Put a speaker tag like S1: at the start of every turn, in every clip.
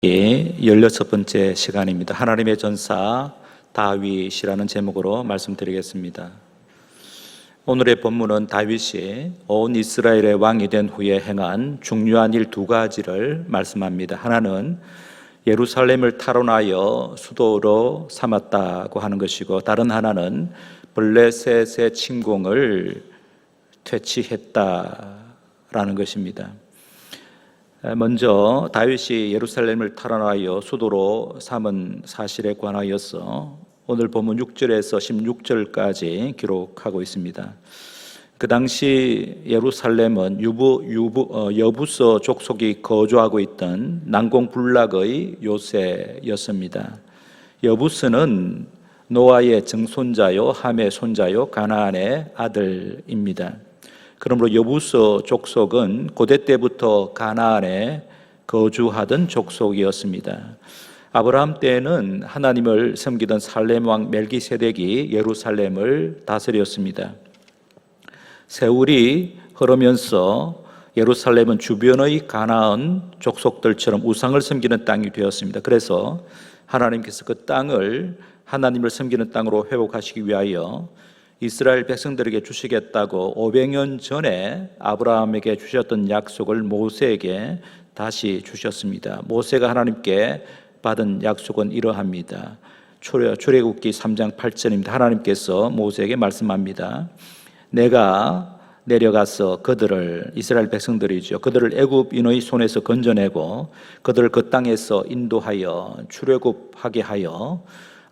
S1: 16번째 시간입니다. 하나님의 전사 다윗이라는 제목으로 말씀드리겠습니다. 오늘의 본문은 다윗이 온 이스라엘의 왕이 된 후에 행한 중요한 일 두 가지를 말씀합니다. 하나는 예루살렘을 탈환하여 수도로 삼았다고 하는 것이고, 다른 하나는 블레셋의 침공을 퇴치했다라는 것입니다. 먼저 다윗이 예루살렘을 탈환하여 수도로 삼은 사실에 관하여서 오늘 본문 6절에서 16절까지 기록하고 있습니다. 그 당시 예루살렘은 여부서 족속이 거주하고 있던 난공불락의 요새였습니다. 여부스는 노아의 증손자요 함의 손자요 가나안의 아들입니다. 그러므로 여부서 족속은 고대 때부터 가나안에 거주하던 족속이었습니다. 아브라함 때에는 하나님을 섬기던 살렘 왕 멜기세덱이 예루살렘을 다스렸습니다. 세월이 흐르면서 예루살렘은 주변의 가나안 족속들처럼 우상을 섬기는 땅이 되었습니다. 그래서 하나님께서 그 땅을 하나님을 섬기는 땅으로 회복하시기 위하여 이스라엘 백성들에게 주시겠다고 500년 전에 아브라함에게 주셨던 약속을 모세에게 다시 주셨습니다. 모세가 하나님께 받은 약속은 이러합니다. 출애굽기 3장 8절입니다. 하나님께서 모세에게 말씀합니다. 내가 내려가서 그들을, 이스라엘 백성들이죠, 그들을 애굽인의 손에서 건져내고 그들을 그 땅에서 인도하여 출애굽하게 하여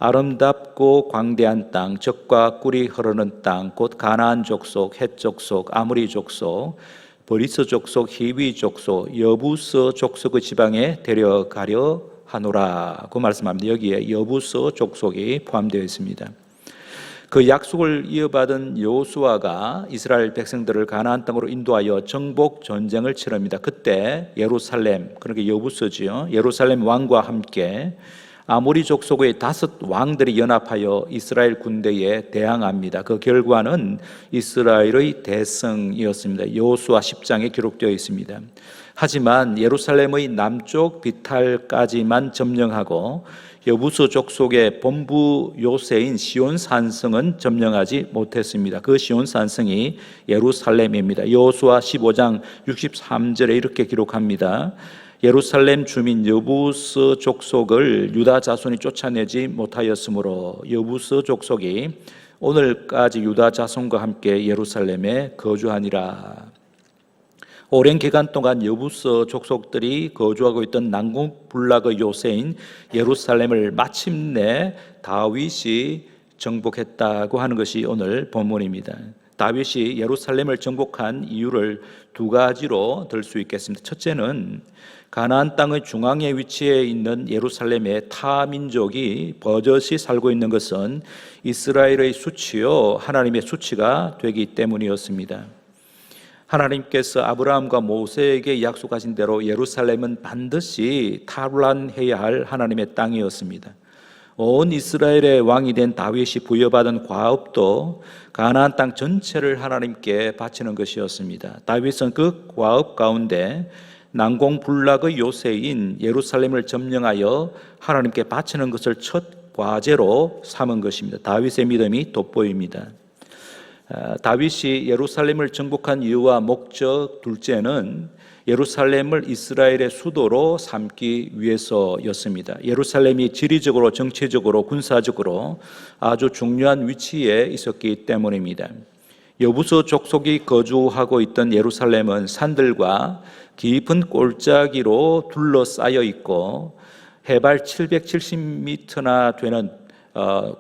S1: 아름답고 광대한 땅, 젖과 꿀이 흐르는 땅, 곧 가나안 족속, 헷 족속, 아모리 족속, 브리스 족속, 히위 족속, 여부서 족속의 지방에 데려가려 하노라고 말씀합니다. 여기에 여부서 족속이 포함되어 있습니다. 그 약속을 이어받은 여호수아가 이스라엘 백성들을 가나안 땅으로 인도하여 정복 전쟁을 치릅니다. 그때 예루살렘, 그러니까 여부서지요, 예루살렘 왕과 함께 아모리 족속의 5 왕들이 연합하여 이스라엘 군대에 대항합니다. 그 결과는 이스라엘의 대승이었습니다. 여호수아 10장에 기록되어 있습니다. 하지만 예루살렘의 남쪽 비탈까지만 점령하고 여부서 족속의 본부 요새인 시온 산성은 점령하지 못했습니다. 그 시온 산성이 예루살렘입니다. 여호수아 15장 63절에 이렇게 기록합니다. 예루살렘 주민 여부서 족속을 유다 자손이 쫓아내지 못하였으므로 여부서 족속이 오늘까지 유다 자손과 함께 예루살렘에 거주하니라. 오랜 기간 동안 여부서 족속들이 거주하고 있던 난공불락의 요새인 예루살렘을 마침내 다윗이 정복했다고 하는 것이 오늘 본문입니다. 다윗이 예루살렘을 정복한 이유를 2가지로 들 수 있겠습니다. 첫째는 가나안 땅의 중앙에 위치해 있는 예루살렘의 타 민족이 버젓이 살고 있는 것은 이스라엘의 수치요 하나님의 수치가 되기 때문이었습니다. 하나님께서 아브라함과 모세에게 약속하신 대로 예루살렘은 반드시 탈환해야 할 하나님의 땅이었습니다. 온 이스라엘의 왕이 된 다윗이 부여받은 과업도 가나안 땅 전체를 하나님께 바치는 것이었습니다. 다윗은 그 과업 가운데 난공불락의 요새인 예루살렘을 점령하여 하나님께 바치는 것을 첫 과제로 삼은 것입니다. 다윗의 믿음이 돋보입니다. 다윗이 예루살렘을 정복한 이유와 목적 둘째는 예루살렘을 이스라엘의 수도로 삼기 위해서였습니다. 예루살렘이 지리적으로, 정치적으로, 군사적으로 아주 중요한 위치에 있었기 때문입니다. 여부서 족속이 거주하고 있던 예루살렘은 산들과 깊은 골짜기로 둘러싸여 있고 해발 770m나 되는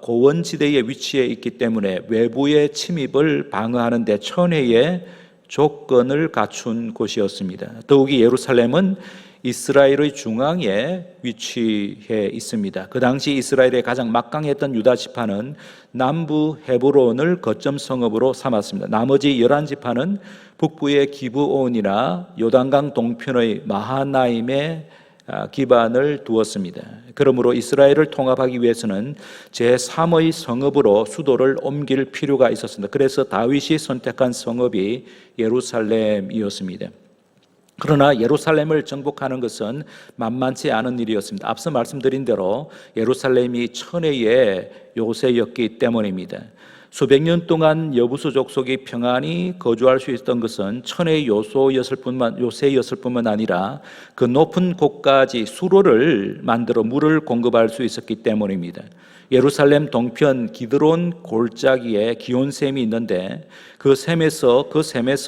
S1: 고원지대에 위치해 있기 때문에 외부의 침입을 방어하는 데 천혜의 조건을 갖춘 곳이었습니다. 더욱이 예루살렘은 이스라엘의 중앙에 위치해 있습니다. 그 당시 이스라엘의 가장 막강했던 유다 지파는 남부 헤브론을 거점 성읍으로 삼았습니다. 나머지 11지파는 북부의 기브온이나 요단강 동편의 마하나임에 기반을 두었습니다. 그러므로 이스라엘을 통합하기 위해서는 제3의 성읍으로 수도를 옮길 필요가 있었습니다. 그래서 다윗이 선택한 성읍이 예루살렘이었습니다. 그러나 예루살렘을 정복하는 것은 만만치 않은 일이었습니다. 앞서 말씀드린 대로 예루살렘이 천혜의 요새였기 때문입니다. 수백 년 동안 여부수 족속이 평안히 거주할 수 있었던 것은 천혜의 요새였을 뿐만 아니라 그 높은 곳까지 수로를 만들어 물을 공급할 수 있었기 때문입니다. 예루살렘 동편 기드론 골짜기에 기온샘이 있는데 그 샘에서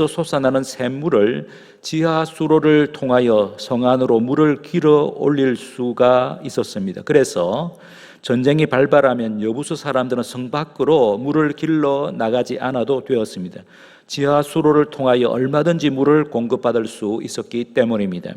S1: 솟아나는 샘물을 지하 수로를 통하여 성 안으로 물을 길어 올릴 수가 있었습니다. 그래서 전쟁이 발발하면 여부수 사람들은 성 밖으로 물을 길러 나가지 않아도 되었습니다. 지하 수로를 통하여 얼마든지 물을 공급받을 수 있었기 때문입니다.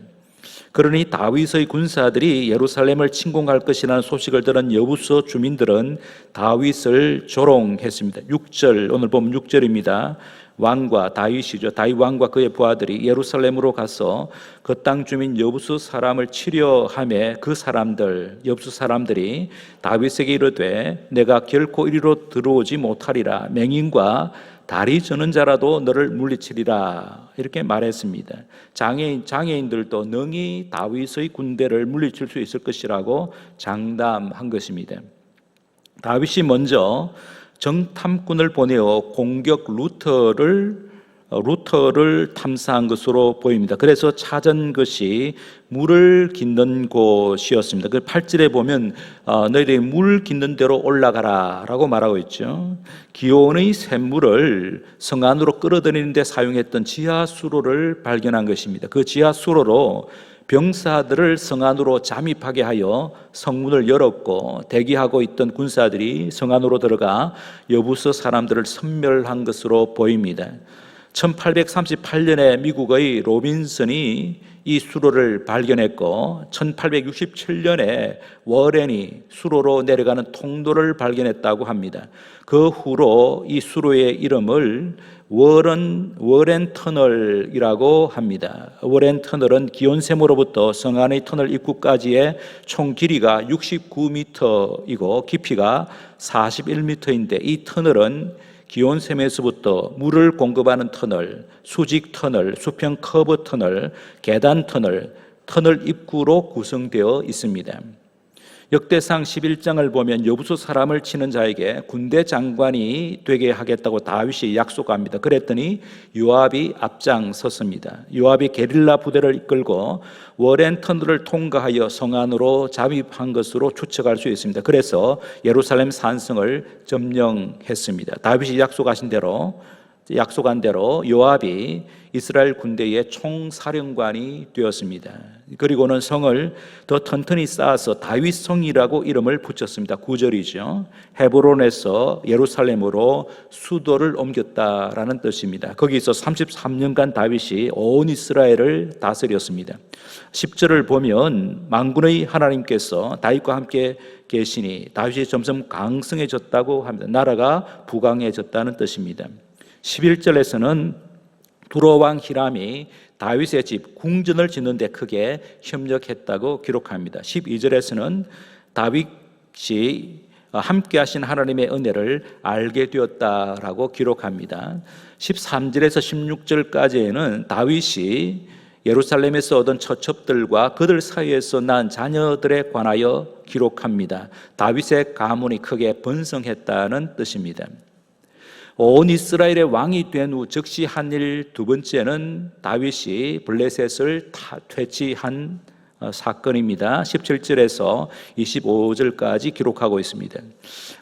S1: 그러니 다윗의 군사들이 예루살렘을 침공할 것이라는 소식을 들은 여부수 주민들은 다윗을 조롱했습니다. 6절, 오늘 보면 6절입니다. 왕과 다윗이죠. 다윗 왕과 그의 부하들이 예루살렘으로 가서 그 땅 주민 여부수 사람을 치려하며 그 사람들, 여부수 사람들이 다윗에게 이르되 내가 결코 이리로 들어오지 못하리라. 맹인과 다리 저는 자라도 너를 물리치리라. 이렇게 말했습니다. 장애인들도 능히 다윗의 군대를 물리칠 수 있을 것이라고 장담한 것입니다. 다윗이 먼저 정탐꾼을 보내어 공격 루터를 탐사한 것으로 보입니다. 그래서 찾은 것이 물을 깃는 곳이었습니다. 그 8절에 보면 너희들이 물 깃는 대로 올라가라 라고 말하고 있죠. 기온의 샘물을 성 안으로 끌어들이는 데 사용했던 지하수로를 발견한 것입니다. 그 지하수로로 병사들을 성 안으로 잠입하게 하여 성문을 열었고 대기하고 있던 군사들이 성 안으로 들어가 여부수 사람들을 섬멸한 것으로 보입니다. 1838년에 미국의 로빈슨이 이 수로를 발견했고 1867년에 워렌이 수로로 내려가는 통로를 발견했다고 합니다. 그 후로 이 수로의 이름을 워렌 터널이라고 합니다. 워렌 터널은 기온샘으로부터 성 안의 터널 입구까지의 총 길이가 69m이고 깊이가 41m인데 이 터널은 기온샘에서부터 물을 공급하는 터널, 수직 터널, 수평 커브 터널, 계단 터널, 터널 입구로 구성되어 있습니다. 역대상 11장을 보면 여부수 사람을 치는 자에게 군대 장관이 되게 하겠다고 다윗이 약속합니다. 그랬더니 요압이 앞장섰습니다. 요압이 게릴라 부대를 이끌고 워렌 터널을 통과하여 성 안으로 잠입한 것으로 추측할 수 있습니다. 그래서 예루살렘 산성을 점령했습니다. 다윗이 약속한 대로 요압이 이스라엘 군대의 총사령관이 되었습니다. 그리고는 성을 더 튼튼히 쌓아서 다윗성이라고 이름을 붙였습니다. 9절이죠. 헤브론에서 예루살렘으로 수도를 옮겼다라는 뜻입니다. 거기서 33년간 다윗이 온 이스라엘을 다스렸습니다. 10절을 보면 만군의 하나님께서 다윗과 함께 계시니 다윗이 점점 강성해졌다고 합니다. 나라가 부강해졌다는 뜻입니다. 11절에서는 두로왕 히람이 다윗의 집 궁전을 짓는 데 크게 협력했다고 기록합니다. 12절에서는 다윗이 함께 하신 하나님의 은혜를 알게 되었다라고 기록합니다. 13절에서 16절까지에는 다윗이 예루살렘에서 얻은 처첩들과 그들 사이에서 난 자녀들에 관하여 기록합니다. 다윗의 가문이 크게 번성했다는 뜻입니다. 온 이스라엘의 왕이 된 후 즉시 한 일 두 번째는 다윗이 블레셋을 퇴치한 사건입니다. 17절에서 25절까지 기록하고 있습니다.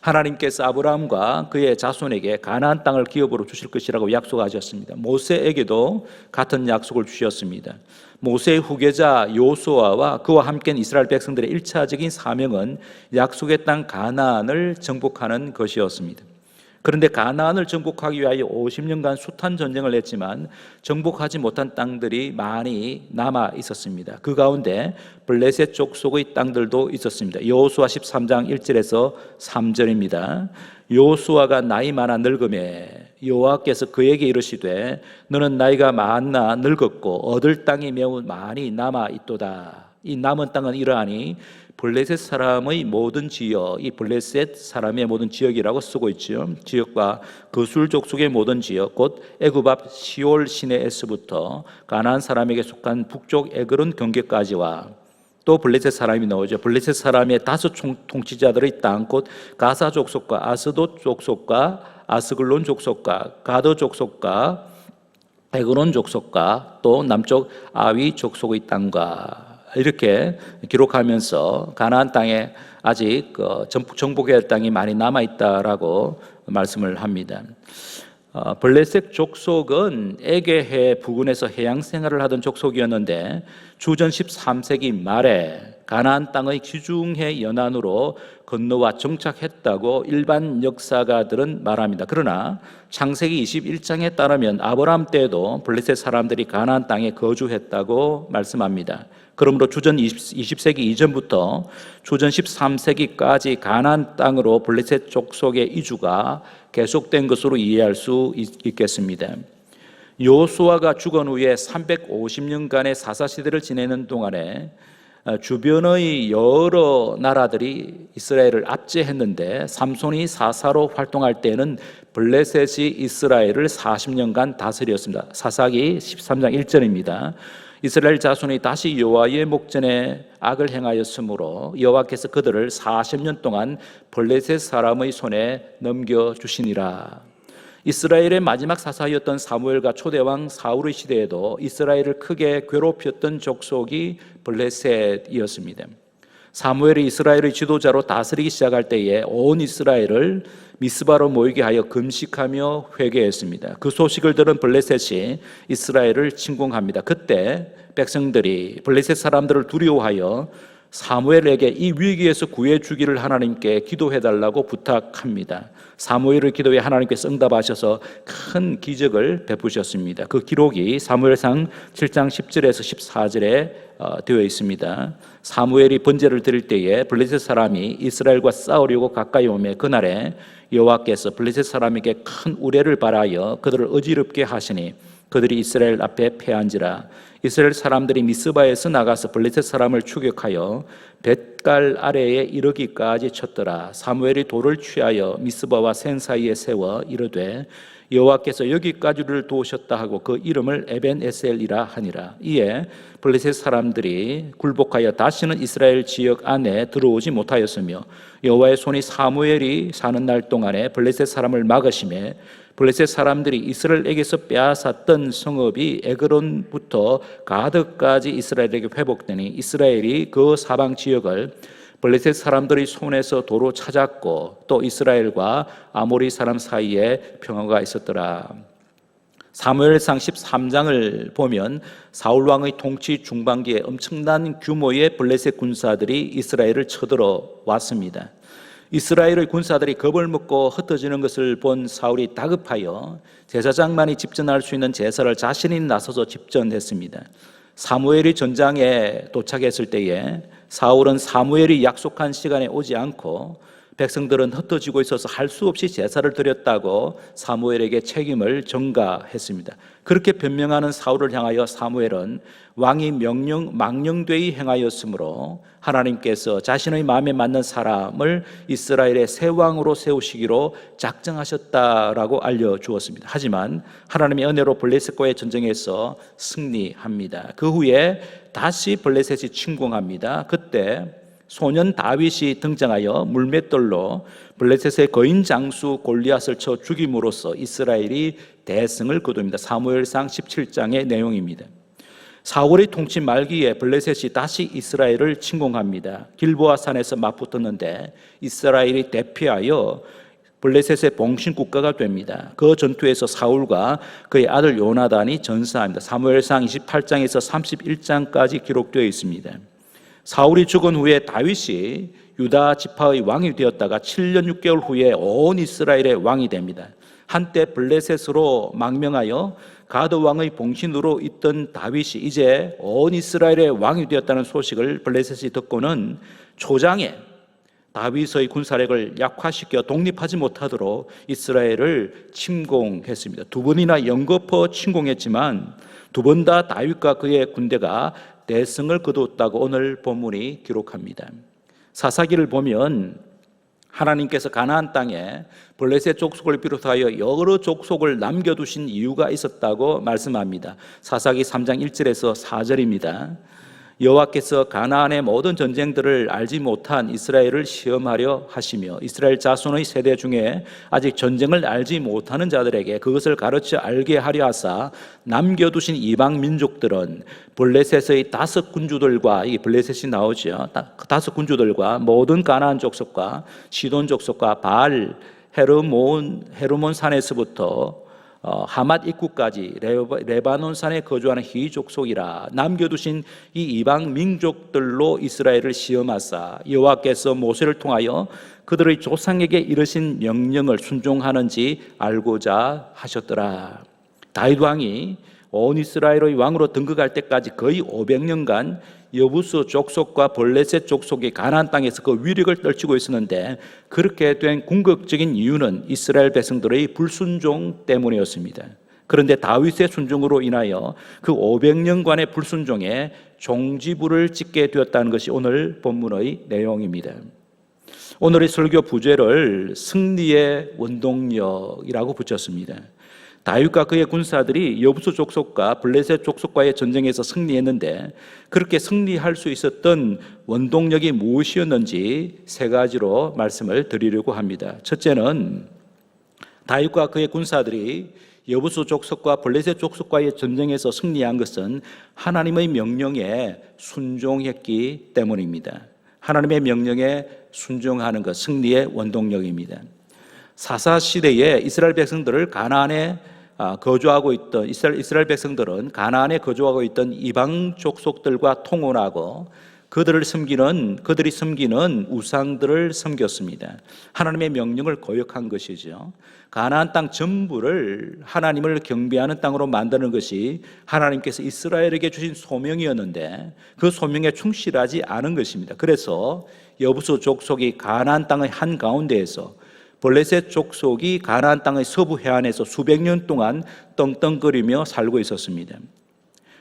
S1: 하나님께서 아브라함과 그의 자손에게 가나안 땅을 기업으로 주실 것이라고 약속하셨습니다. 모세에게도 같은 약속을 주셨습니다. 모세의 후계자 요수아와 그와 함께 이스라엘 백성들의 1차적인 사명은 약속의 땅 가나안을 정복하는 것이었습니다. 그런데 가나안을 정복하기 위하여 50년간 숱한 전쟁을 했지만 정복하지 못한 땅들이 많이 남아 있었습니다. 그 가운데 블레셋 족속의 땅들도 있었습니다. 여호수아 13장 1절에서 3절입니다. 여호수아가 나이 많아 늙음에 여호와께서 그에게 이르시되 너는 나이가 많아 늙었고 얻을 땅이 매우 많이 남아 있도다. 이 남은 땅은 이러하니 블레셋 사람의 모든 지역, 이 블레셋 사람의 모든 지역이라고 쓰고 있죠. 지역과 거술 족속의 모든 지역, 곧 애굽 앞 시올 시내에서부터 가나안 사람에게 속한 북쪽 에그론 경계까지와 또 블레셋 사람이 나오죠. 블레셋 사람의 다섯 통치자들의 땅, 곧 가사 족속과 아스돗 족속과 아스글론 족속과 가드 족속과 에그론 족속과 또 남쪽 아위 족속의 땅과 이렇게 기록하면서 가나안 땅에 아직 정복해야 할 땅이 많이 남아 있다라고 말씀을 합니다. 블레셋 족속은 에게해 부근에서 해양 생활을 하던 족속이었는데 주전 13세기 말에 가나안 땅의 지중해 연안으로 건너와 정착했다고 일반 역사가들은 말합니다. 그러나 창세기 21장에 따르면 아브라함 때도 블레셋 사람들이 가나안 땅에 거주했다고 말씀합니다. 그러므로 주전 20세기 이전부터 주전 13세기까지 가나안 땅으로 블레셋 족속의 이주가 계속된 것으로 이해할 수 있겠습니다. 여호수아가 죽은 후에 350년간의 사사시대를 지내는 동안에 주변의 여러 나라들이 이스라엘을 압제했는데 삼손이 사사로 활동할 때는 블레셋이 이스라엘을 40년간 다스렸습니다. 사사기 13장 1절입니다. 이스라엘 자손이 다시 여호와의 목전에 악을 행하였으므로 여호와께서 그들을 40년 동안 블레셋 사람의 손에 넘겨주시니라. 이스라엘의 마지막 사사였던 사무엘과 초대왕 사울의 시대에도 이스라엘을 크게 괴롭혔던 족속이 블레셋이었습니다. 사무엘이 이스라엘의 지도자로 다스리기 시작할 때에 온 이스라엘을 미스바로 모이게 하여 금식하며 회개했습니다. 그 소식을 들은 블레셋이 이스라엘을 침공합니다. 그때 백성들이 블레셋 사람들을 두려워하여 사무엘에게 이 위기에서 구해주기를 하나님께 기도해달라고 부탁합니다. 사무엘의 기도에 하나님께서 응답하셔서 큰 기적을 베푸셨습니다. 그 기록이 사무엘상 7장 10절에서 14절에 되어 있습니다. 사무엘이 번제를 드릴 때에 블레셋 사람이 이스라엘과 싸우려고 가까이 오매 그날에 여호와께서 블레셋 사람에게 큰 우레를 발하여 그들을 어지럽게 하시니 그들이 이스라엘 앞에 패한지라. 이스라엘 사람들이 미스바에서 나가서 블레셋 사람을 추격하여 벳갈 아래에 이르기까지 쳤더라. 사무엘이 돌을 취하여 미스바와 센 사이에 세워 이르되 여호와께서 여기까지를 도우셨다 하고 그 이름을 에벤에셀이라 하니라. 이에 블레셋 사람들이 굴복하여 다시는 이스라엘 지역 안에 들어오지 못하였으며 여호와의 손이 사무엘이 사는 날 동안에 블레셋 사람을 막으심에 블레셋 사람들이 이스라엘에게서 빼앗았던 성읍이 에그론부터 가드까지 이스라엘에게 회복되니 이스라엘이 그 사방 지역을 블레셋 사람들의 손에서 도로 찾았고 또 이스라엘과 아모리 사람 사이에 평화가 있었더라. 사무엘상 13장을 보면 사울 왕의 통치 중반기에 엄청난 규모의 블레셋 군사들이 이스라엘을 쳐들어 왔습니다. 이스라엘의 군사들이 겁을 먹고 흩어지는 것을 본 사울이 다급하여 제사장만이 집전할 수 있는 제사를 자신이 나서서 집전했습니다. 사무엘이 전장에 도착했을 때에 사울은 사무엘이 약속한 시간에 오지 않고 백성들은 흩어지고 있어서 할 수 없이 제사를 드렸다고 사무엘에게 책임을 전가했습니다. 그렇게 변명하는 사울을 향하여 사무엘은 왕이 망령되이 행하였으므로 하나님께서 자신의 마음에 맞는 사람을 이스라엘의 새 왕으로 세우시기로 작정하셨다라고 알려주었습니다. 하지만 하나님의 은혜로 블레셋과의 전쟁에서 승리합니다. 그 후에 다시 블레셋이 침공합니다. 그때 소년 다윗이 등장하여 물맷돌로 블레셋의 거인 장수 골리앗을 쳐 죽임으로써 이스라엘이 대승을 거둡니다. 사무엘상 17장의 내용입니다. 사울의 통치 말기에 블레셋이 다시 이스라엘을 침공합니다. 길보아 산에서 맞붙었는데 이스라엘이 대피하여 블레셋의 봉신 국가가 됩니다. 그 전투에서 사울과 그의 아들 요나단이 전사합니다. 사무엘상 28장에서 31장까지 기록되어 있습니다. 사울이 죽은 후에 다윗이 유다 지파의 왕이 되었다가 7년 6개월 후에 온 이스라엘의 왕이 됩니다. 한때 블레셋으로 망명하여 가드 왕의 봉신으로 있던 다윗이 이제 온 이스라엘의 왕이 되었다는 소식을 블레셋이 듣고는 초장에 다윗의 군사력을 약화시켜 독립하지 못하도록 이스라엘을 침공했습니다. 두 번이나 연거푸 침공했지만 두 번 다 다윗과 그의 군대가 대승을 거두었다고 오늘 본문이 기록합니다. 사사기를 보면 하나님께서 가나안 땅에 블레셋 족속을 비롯하여 여러 족속을 남겨두신 이유가 있었다고 말씀합니다. 사사기 3장 1절에서 4절입니다. 여호와께서 가나안의 모든 전쟁들을 알지 못한 이스라엘을 시험하려 하시며 이스라엘 자손의 세대 중에 아직 전쟁을 알지 못하는 자들에게 그것을 가르쳐 알게 하려 하사 남겨두신 이방 민족들은 블레셋의 5 군주들과, 이 블레셋이 나오죠, 5 군주들과 모든 가나안 족속과 시돈 족속과 바알 헤르몬 산에서부터 하맛 입구까지 레바논 산에 거주하는 히 족속이라 남겨두신 이 이방 민족들로 이스라엘을 시험하사 여호와께서 모세를 통하여 그들의 조상에게 이르신 명령을 순종하는지 알고자 하셨더라. 다윗 왕이 온 이스라엘의 왕으로 등극할 때까지 거의 500년간 여부수 족속과 블레셋 족속이 가나안 땅에서 그 위력을 떨치고 있었는데 그렇게 된 궁극적인 이유는 이스라엘 백성들의 불순종 때문이었습니다. 그런데 다윗의 순종으로 인하여 그 500년간의 불순종에 종지부를 찍게 되었다는 것이 오늘 본문의 내용입니다. 오늘의 설교 부제를 승리의 원동력이라고 붙였습니다. 다윗과 그의 군사들이 여부수 족속과 블레셋 족속과의 전쟁에서 승리했는데 그렇게 승리할 수 있었던 원동력이 무엇이었는지 3가지로 말씀을 드리려고 합니다. 첫째는 다윗과 그의 군사들이 여부수 족속과 블레셋 족속과의 전쟁에서 승리한 것은 하나님의 명령에 순종했기 때문입니다. 하나님의 명령에 순종하는 것, 승리의 원동력입니다. 사사 시대에 이스라엘 백성들을 가나안에 거주하고 있던 이스라엘 백성들은 가나안에 거주하고 있던 이방 족속들과 통혼하고 그들이 섬기는 우상들을 섬겼습니다. 하나님의 명령을 거역한 것이죠. 가나안 땅 전부를 하나님을 경배하는 땅으로 만드는 것이 하나님께서 이스라엘에게 주신 소명이었는데 그 소명에 충실하지 않은 것입니다. 그래서 여부수 족속이 가나안 땅의 한 가운데에서 블레셋 족속이 가나안 땅의 서부 해안에서 수백 년 동안 떵떵거리며 살고 있었습니다.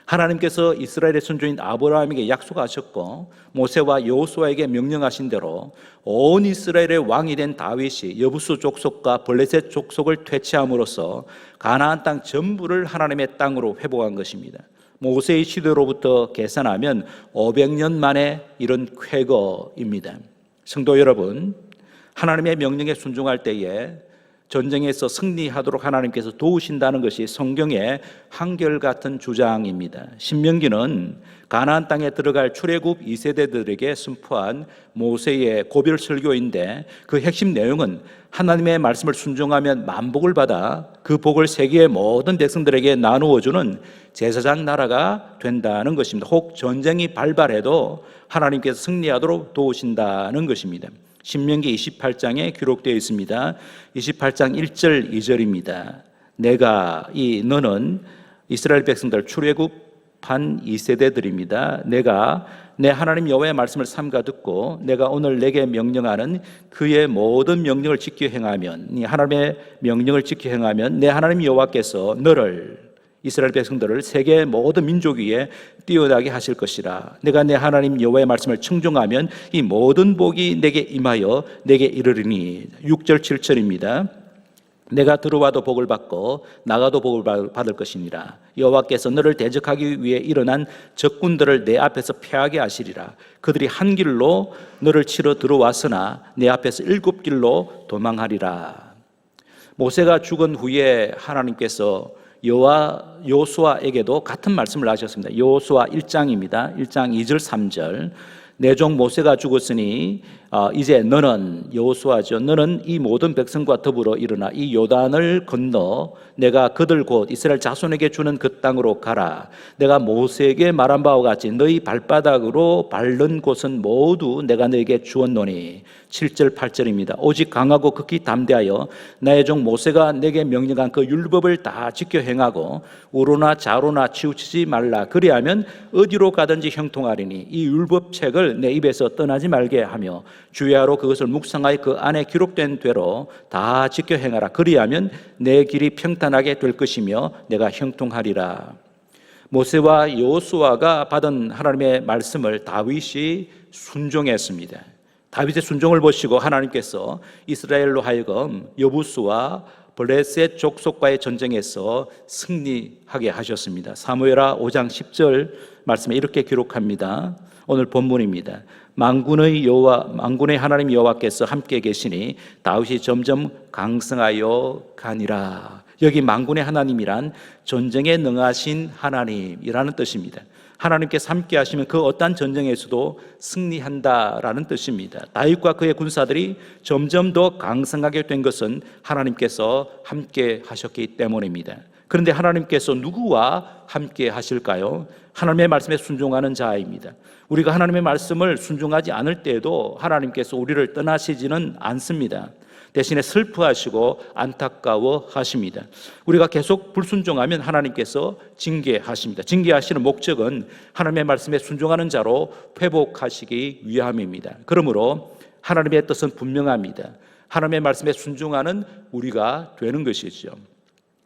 S1: 하나님께서 이스라엘의 선조인 아브라함에게 약속하셨고 모세와 여호수아에게 명령하신 대로 온 이스라엘의 왕이 된 다윗이 여부수 족속과 블레셋 족속을 퇴치함으로써 가나안 땅 전부를 하나님의 땅으로 회복한 것입니다. 모세의 시대로부터 계산하면 500년 만에 이런 쾌거입니다. 성도 여러분, 하나님의 명령에 순종할 때에 전쟁에서 승리하도록 하나님께서 도우신다는 것이 성경의 한결같은 주장입니다. 신명기는 가나안 땅에 들어갈 출애굽 2세대들에게 선포한 모세의 고별 설교인데 그 핵심 내용은 하나님의 말씀을 순종하면 만복을 받아 그 복을 세계의 모든 백성들에게 나누어주는 제사장 나라가 된다는 것입니다. 혹 전쟁이 발발해도 하나님께서 승리하도록 도우신다는 것입니다. 신명기 28장에 기록되어 있습니다. 28장 1절 2절입니다. 너는 이스라엘 백성들 출애굽한 2세대들입니다. 내가 내 하나님 여호와의 말씀을 삼가 듣고 내가 오늘 내게 명령하는 그의 모든 명령을 지켜 행하면, 이 하나님의 명령을 지켜 행하면 내 하나님 여호와께서 너를, 이스라엘 백성들을 세계의 모든 민족 위에 뛰어나게 하실 것이라. 내가 내 하나님 여호와의 말씀을 청종하면 이 모든 복이 내게 임하여 내게 이르리니. 6절 7절입니다. 내가 들어와도 복을 받고 나가도 복을 받을 것이니라. 여호와께서 너를 대적하기 위해 일어난 적군들을 내 앞에서 패하게 하시리라. 그들이 한 길로 너를 치러 들어왔으나 내 앞에서 7길로 도망하리라. 모세가 죽은 후에 하나님께서 여호수아에게도 같은 말씀을 하셨습니다. 여호수아 1장입니다. 1장 2절 3절. 내 종 모세가 죽었으니 이제 너는, 여호수아죠, 너는 이 모든 백성과 더불어 일어나 이 요단을 건너 내가 그들 곧 이스라엘 자손에게 주는 그 땅으로 가라. 내가 모세에게 말한 바와 같이 너희 발바닥으로 밟는 곳은 모두 내가 너에게 주었노니. 7절 8절입니다. 오직 강하고 극히 담대하여 나의 종 모세가 내게 명령한 그 율법을 다 지켜 행하고 우로나 좌로나 치우치지 말라. 그리하면 어디로 가든지 형통하리니. 이 율법책을 말씀을 내 입에서 떠나지 말게 하며 주야로 그것을 묵상하여 그 안에 기록된 대로 다 지켜 행하라. 그리하면 내 길이 평탄하게 될 것이며 내가 형통하리라. 모세와 여호수아가 받은 하나님의 말씀을 다윗이 순종했습니다. 다윗의 순종을 보시고 하나님께서 이스라엘로 하여금 여부수와 블레셋 족속과의 전쟁에서 승리하게 하셨습니다. 사무엘하 5장 10절 말씀에 이렇게 기록합니다. 오늘 본문입니다. 만군의 하나님 여호와께서 함께 계시니 다윗이 점점 강성하여 가니라. 여기 만군의 하나님이란 전쟁에 능하신 하나님이라는 뜻입니다. 하나님께서 함께 하시면 그 어떠한 전쟁에서도 승리한다라는 뜻입니다. 다윗과 그의 군사들이 점점 더 강성하게 된 것은 하나님께서 함께 하셨기 때문입니다. 그런데 하나님께서 누구와 함께 하실까요? 하나님의 말씀에 순종하는 자입니다. 우리가 하나님의 말씀을 순종하지 않을 때에도 하나님께서 우리를 떠나시지는 않습니다. 대신에 슬퍼하시고 안타까워하십니다. 우리가 계속 불순종하면 하나님께서 징계하십니다. 징계하시는 목적은 하나님의 말씀에 순종하는 자로 회복하시기 위함입니다. 그러므로 하나님의 뜻은 분명합니다. 하나님의 말씀에 순종하는 우리가 되는 것이죠.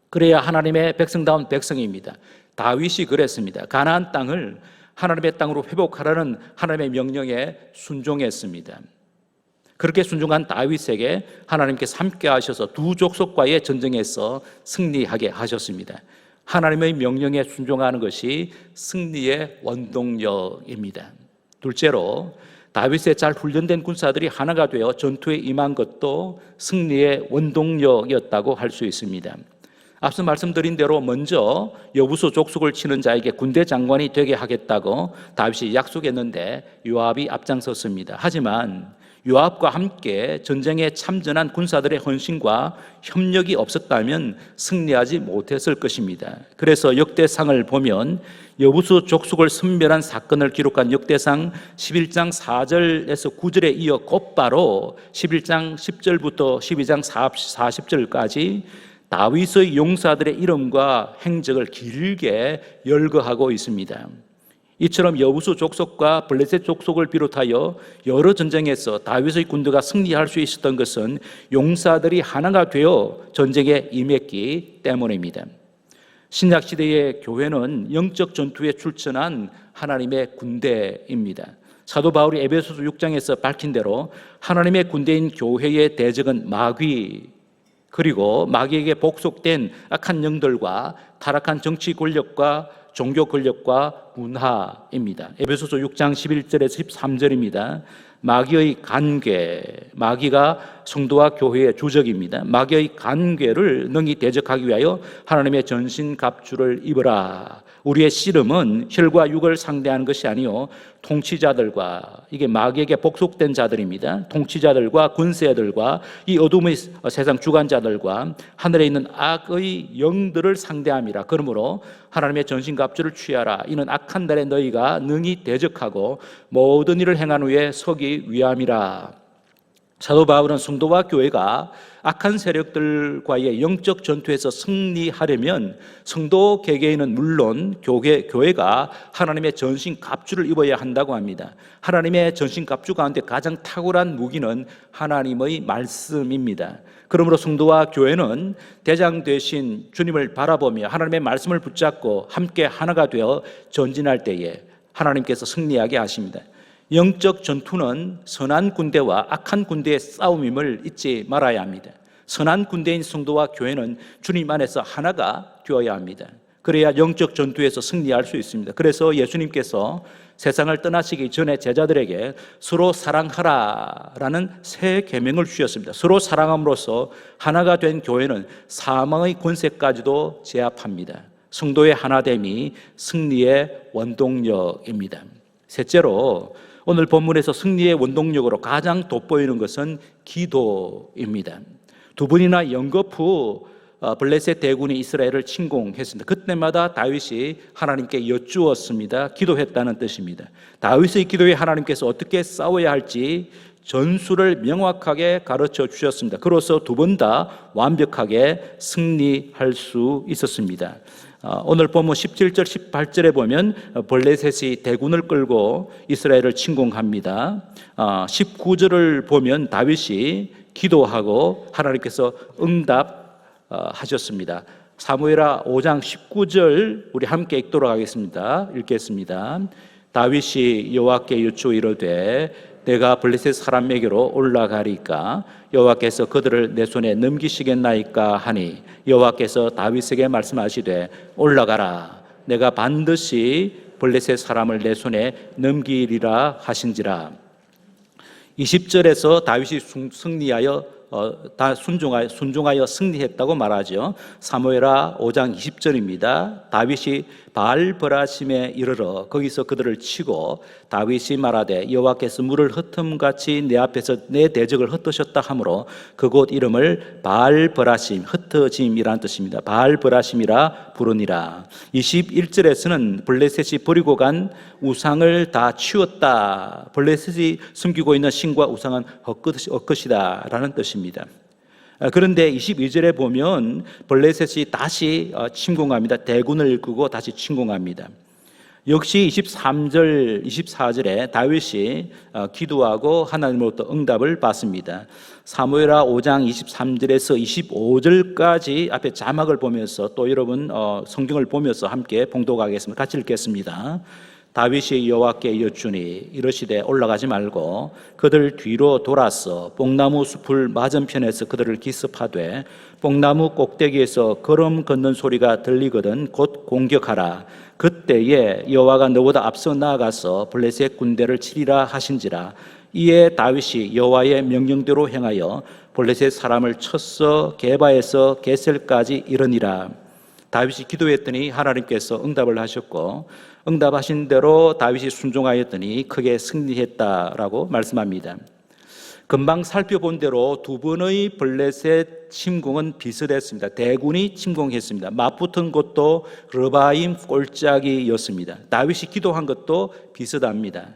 S1: 그래야 하나님의 백성다운 백성입니다. 다윗이 그랬습니다. 가나안 땅을 하나님의 땅으로 회복하라는 하나님의 명령에 순종했습니다. 그렇게 순종한 다윗에게 하나님께서 함께 하셔서 두 족속과의 전쟁에서 승리하게 하셨습니다. 하나님의 명령에 순종하는 것이 승리의 원동력입니다. 둘째로 다윗의 잘 훈련된 군사들이 하나가 되어 전투에 임한 것도 승리의 원동력이었다고 할 수 있습니다. 앞서 말씀드린 대로 먼저 여부수 족속을 치는 자에게 군대 장관이 되게 하겠다고 다윗이 약속했는데 요압이 앞장섰습니다. 하지만 요압과 함께 전쟁에 참전한 군사들의 헌신과 협력이 없었다면 승리하지 못했을 것입니다. 그래서 역대상을 보면 여부수 족속을 섬멸한 사건을 기록한 역대상 11장 4절에서 9절에 이어 곧바로 11장 10절부터 12장 40절까지 다윗의 용사들의 이름과 행적을 길게 열거하고 있습니다. 이처럼 여부수 족속과 블레셋 족속을 비롯하여 여러 전쟁에서 다윗의 군대가 승리할 수 있었던 것은 용사들이 하나가 되어 전쟁에 임했기 때문입니다. 신약 시대의 교회는 영적 전투에 출전한 하나님의 군대입니다. 사도 바울이 에베소서 6장에서 밝힌 대로 하나님의 군대인 교회의 대적은 마귀, 그리고 마귀에게 복속된 악한 영들과 타락한 정치 권력과 종교 권력과 문화입니다. 에베소서 6장 11절에서 13절입니다. 마귀의 간괴, 마귀가 성도와 교회의 주적입니다. 마귀의 간괴를 능히 대적하기 위하여 하나님의 전신갑주를 입으라. 우리의 씨름은 혈과 육을 상대하는 것이 아니요 통치자들과, 이게 마귀에게 복속된 자들입니다. 통치자들과 군세들과 이 어둠의 세상 주관자들과 하늘에 있는 악의 영들을 상대함이라. 그러므로 하나님의 전신갑주를 취하라. 이는 악한 날에 너희가 능히 대적하고 모든 일을 행한 후에 서기 위함이라. 사도 바울은 성도와 교회가 악한 세력들과의 영적 전투에서 승리하려면 성도 개개인은 물론 교회가 하나님의 전신 갑주를 입어야 한다고 합니다. 하나님의 전신 갑주 가운데 가장 탁월한 무기는 하나님의 말씀입니다. 그러므로 성도와 교회는 대장 되신 주님을 바라보며 하나님의 말씀을 붙잡고 함께 하나가 되어 전진할 때에 하나님께서 승리하게 하십니다. 영적 전투는 선한 군대와 악한 군대의 싸움임을 잊지 말아야 합니다. 선한 군대인 성도와 교회는 주님 안에서 하나가 되어야 합니다. 그래야 영적 전투에서 승리할 수 있습니다. 그래서 예수님께서 세상을 떠나시기 전에 제자들에게 서로 사랑하라라는 새 계명을 주셨습니다. 서로 사랑함으로써 하나가 된 교회는 사망의 권세까지도 제압합니다. 성도의 하나됨이 승리의 원동력입니다. 셋째로 오늘 본문에서 승리의 원동력으로 가장 돋보이는 것은 기도입니다. 두 번이나 연겁 후 블레셋 대군이 이스라엘을 침공했습니다. 그때마다 다윗이 하나님께 여쭈었습니다. 기도했다는 뜻입니다. 다윗의 기도에 하나님께서 어떻게 싸워야 할지 전술을 명확하게 가르쳐 주셨습니다. 그로써 두 번 다 완벽하게 승리할 수 있었습니다. 오늘 보면 17절 18절에 보면 블레셋이 대군을 끌고 이스라엘을 침공합니다. 19절을 보면 다윗이 기도하고 하나님께서 응답하셨습니다. 사무엘하 5장 19절 우리 함께 읽도록 하겠습니다. 읽겠습니다. 다윗이 여호와께 여쭈어 이르되 내가 블레셋 사람에게로 올라가리까 여호와께서 그들을 내 손에 넘기시겠나이까 하니 여호와께서 다윗에게 말씀하시되 올라가라 내가 반드시 블레셋 사람을 내 손에 넘기리라 하신지라. 20절에서 다윗이 승리하여 순종하여 승리했다고 말하죠. 사무엘하 5장 20절입니다. 다윗이 바알브라심에 이르러 거기서 그들을 치고 다윗이 말하되 여호와께서 물을 흩음같이 내 앞에서 내 대적을 흩으셨다 하므로 그곳 이름을 바알브라심 흩어짐이라는 뜻입니다. 바알브라심이라 부르니라. 21절에서는 블레셋이 버리고 간 우상을 다 치웠다. 블레셋이 숨기고 있는 신과 우상은 헛것이다 라는 뜻입니다. 그런데 22절에 보면 블레셋이 다시 침공합니다. 대군을 이끌고 다시 침공합니다. 역시 23절, 24절에 다윗이 기도하고 하나님으로부터 응답을 받습니다. 사무엘하 5장 23절에서 25절까지 앞에 자막을 보면서 또 여러분 성경을 보면서 함께 봉독하겠습니다. 같이 읽겠습니다. 다윗이 여호와께 여쭈니 이르시되 올라가지 말고 그들 뒤로 돌아서 뽕나무 숲을 맞은편에서 그들을 기습하되 뽕나무 꼭대기에서 걸음 걷는 소리가 들리거든 곧 공격하라. 그때에 여호와가 너보다 앞서 나아가서 블레셋 군대를 치리라 하신지라. 이에 다윗이 여호와의 명령대로 행하여 블레셋 사람을 쳤어 게바에서 게셀까지 이르니라. 다윗이 기도했더니 하나님께서 응답을 하셨고 응답하신 대로 다윗이 순종하였더니 크게 승리했다라고 말씀합니다. 금방 살펴본 대로 두 번의 블레셋 침공은 비슷했습니다. 대군이 침공했습니다. 맞붙은 곳도 르바임 골짜기였습니다. 다윗이 기도한 것도 비슷합니다.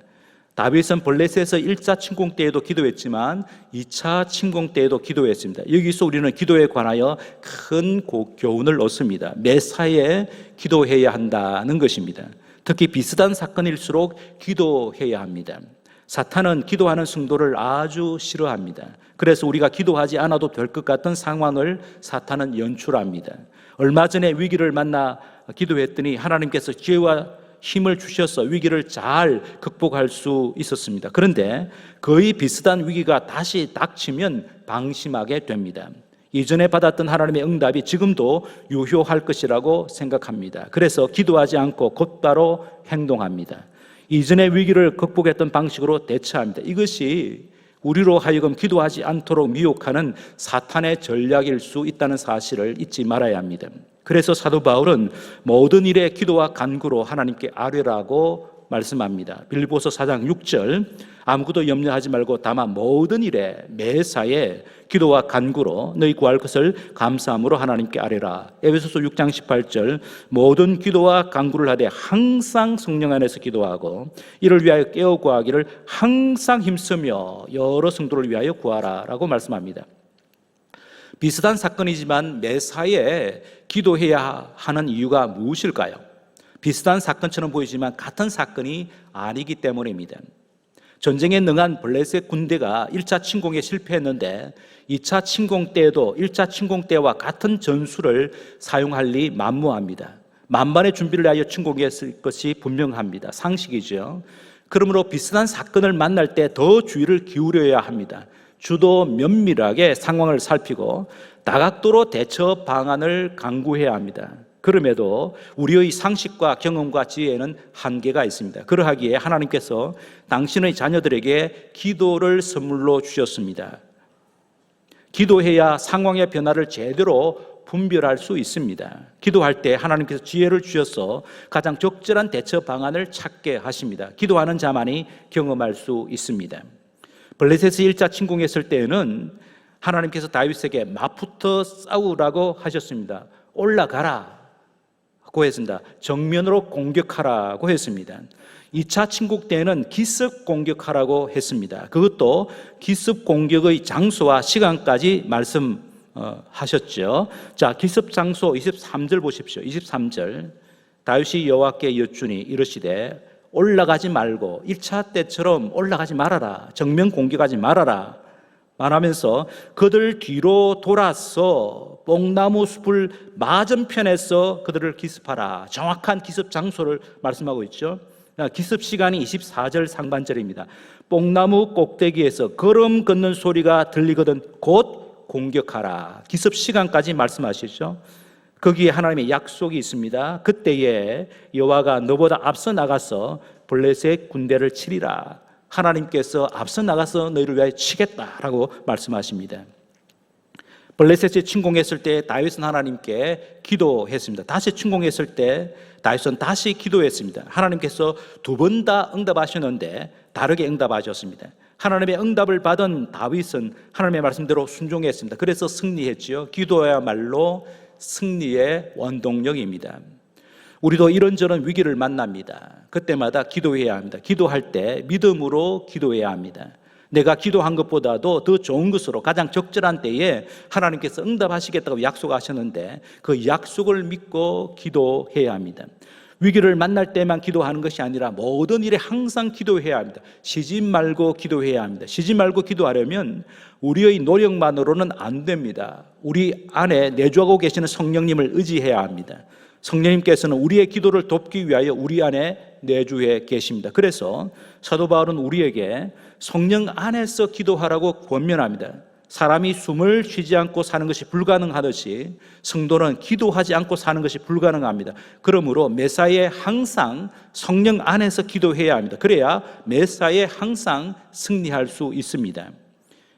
S1: 다윗은 블레셋에서 1차 침공 때에도 기도했지만 2차 침공 때에도 기도했습니다. 여기서 우리는 기도에 관하여 큰 교훈을 얻습니다. 매사에 기도해야 한다는 것입니다. 특히 비슷한 사건일수록 기도해야 합니다. 사탄은 기도하는 성도를 아주 싫어합니다. 그래서 우리가 기도하지 않아도 될 것 같은 상황을 사탄은 연출합니다. 얼마 전에 위기를 만나 기도했더니 하나님께서 지혜와 힘을 주셔서 위기를 잘 극복할 수 있었습니다. 그런데 거의 비슷한 위기가 다시 닥치면 방심하게 됩니다. 이전에 받았던 하나님의 응답이 지금도 유효할 것이라고 생각합니다. 그래서 기도하지 않고 곧바로 행동합니다. 이전의 위기를 극복했던 방식으로 대처합니다. 이것이 우리로 하여금 기도하지 않도록 미혹하는 사탄의 전략일 수 있다는 사실을 잊지 말아야 합니다. 그래서 사도 바울은 모든 일에 기도와 간구로 하나님께 아뢰라고 말씀합니다. 빌립보서 4장 6절 아무것도 염려하지 말고 다만 모든 일에 매사에 기도와 간구로 너희 구할 것을 감사함으로 하나님께 아뢰라. 에베소서 6장 18절 모든 기도와 간구를 하되 항상 성령 안에서 기도하고 이를 위하여 깨어 구하기를 항상 힘쓰며 여러 성도를 위하여 구하라 라고 말씀합니다. 비슷한 사건이지만 매사에 기도해야 하는 이유가 무엇일까요? 비슷한 사건처럼 보이지만 같은 사건이 아니기 때문입니다. 전쟁에 능한 블레셋 군대가 1차 침공에 실패했는데 2차 침공 때에도 1차 침공 때와 같은 전술을 사용할 리 만무합니다. 만반의 준비를 하여 침공했을 것이 분명합니다. 상식이죠. 그러므로 비슷한 사건을 만날 때 더 주의를 기울여야 합니다. 주도 면밀하게 상황을 살피고 다각도로 대처 방안을 강구해야 합니다. 그럼에도 우리의 상식과 경험과 지혜에는 한계가 있습니다. 그러하기에 하나님께서 당신의 자녀들에게 기도를 선물로 주셨습니다. 기도해야 상황의 변화를 제대로 분별할 수 있습니다. 기도할 때 하나님께서 지혜를 주셔서 가장 적절한 대처 방안을 찾게 하십니다. 기도하는 자만이 경험할 수 있습니다. 블레셋이 1차 침공했을 때에는 하나님께서 다윗에게 맞붙어 싸우라고 하셨습니다. 올라가라 고 했습니다. 정면으로 공격하라고 했습니다. 2차 침공 때에는 기습 공격하라고 했습니다. 그것도 기습 공격의 장소와 시간까지 하셨죠. 자, 기습 장소 23절 보십시오. 23절. 다윗이 여호와께 여쭈니 이르시되 올라가지 말고 1차 때처럼 올라가지 말아라. 정면 공격하지 말아라. 말하면서 그들 뒤로 돌아서 뽕나무 숲을 맞은편에서 그들을 기습하라. 정확한 기습 장소를 말씀하고 있죠. 기습 시간이 24절 상반절입니다. 뽕나무 꼭대기에서 걸음 걷는 소리가 들리거든 곧 공격하라. 기습 시간까지 말씀하시죠. 거기에 하나님의 약속이 있습니다. 그때에 여호와가 너보다 앞서 나가서 블레셋 군대를 치리라. 하나님께서 앞서 나가서 너희를 위하여 치겠다라고 말씀하십니다. 블레셋이 침공했을 때 다윗은 하나님께 기도했습니다. 다시 침공했을 때 다윗은 다시 기도했습니다. 하나님께서 두 번 다 응답하셨는데 다르게 응답하셨습니다. 하나님의 응답을 받은 다윗은 하나님의 말씀대로 순종했습니다. 그래서 승리했지요. 기도야말로 승리의 원동력입니다. 우리도 이런저런 위기를 만납니다. 그때마다 기도해야 합니다. 기도할 때 믿음으로 기도해야 합니다. 내가 기도한 것보다도 더 좋은 것으로 가장 적절한 때에 하나님께서 응답하시겠다고 약속하셨는데 그 약속을 믿고 기도해야 합니다. 위기를 만날 때만 기도하는 것이 아니라 모든 일에 항상 기도해야 합니다. 쉬지 말고 기도해야 합니다. 쉬지 말고 기도하려면 우리의 노력만으로는 안 됩니다. 우리 안에 내주하고 계시는 성령님을 의지해야 합니다. 성령님께서는 우리의 기도를 돕기 위하여 우리 안에 내주해 계십니다. 그래서 사도 바울은 우리에게 성령 안에서 기도하라고 권면합니다. 사람이 숨을 쉬지 않고 사는 것이 불가능하듯이 성도는 기도하지 않고 사는 것이 불가능합니다. 그러므로 매사에 항상 성령 안에서 기도해야 합니다. 그래야 매사에 항상 승리할 수 있습니다.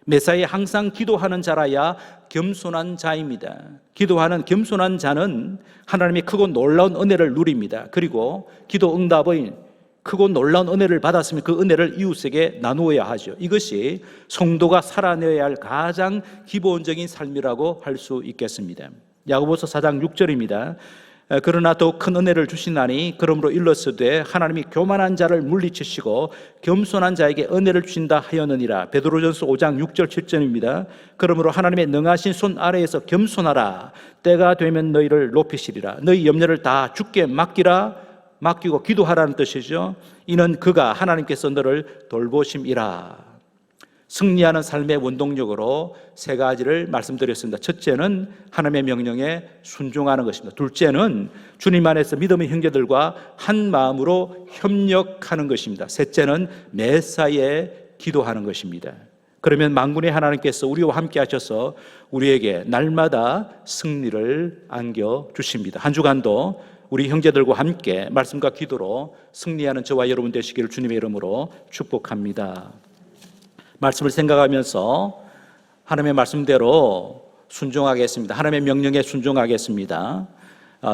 S1: 매사에 항상 기도하는 자라야 겸손한 자입니다. 기도하는 겸손한 자는 하나님의 크고 놀라운 은혜를 누립니다. 그리고 기도 응답의 크고 놀라운 은혜를 받았으면 그 은혜를 이웃에게 나누어야 하죠. 이것이 성도가 살아내야 할 가장 기본적인 삶이라고 할 수 있겠습니다. 야고보서 4장 6절입니다. 그러나 더 큰 은혜를 주시나니 그러므로 일렀으되 하나님이 교만한 자를 물리치시고 겸손한 자에게 은혜를 주신다 하였느니라. 베드로전서 5장 6절 7절입니다. 그러므로 하나님의 능하신 손 아래에서 겸손하라. 때가 되면 너희를 높이시리라. 너희 염려를 다 주께 맡기고 기도하라는 뜻이죠. 이는 그가 하나님께서 너를 돌보심이라. 승리하는 삶의 원동력으로 세 가지를 말씀드렸습니다. 첫째는 하나님의 명령에 순종하는 것입니다. 둘째는 주님 안에서 믿음의 형제들과 한 마음으로 협력하는 것입니다. 셋째는 매사에 기도하는 것입니다. 그러면 만군의 하나님께서 우리와 함께 하셔서 우리에게 날마다 승리를 안겨주십니다. 한 주간도 우리 형제들과 함께 말씀과 기도로 승리하는 저와 여러분 되시기를 주님의 이름으로 축복합니다. 말씀을 생각하면서 하나님의 말씀대로 순종하겠습니다. 하나님의 명령에 순종하겠습니다.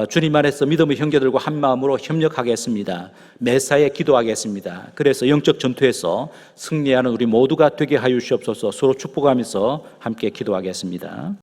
S1: 주님 안에서 믿음의 형제들과 한 마음으로 협력하겠습니다. 매사에 기도하겠습니다. 그래서 영적 전투에서 승리하는 우리 모두가 되게 하여 주시옵소서. 서로 축복하면서 함께 기도하겠습니다.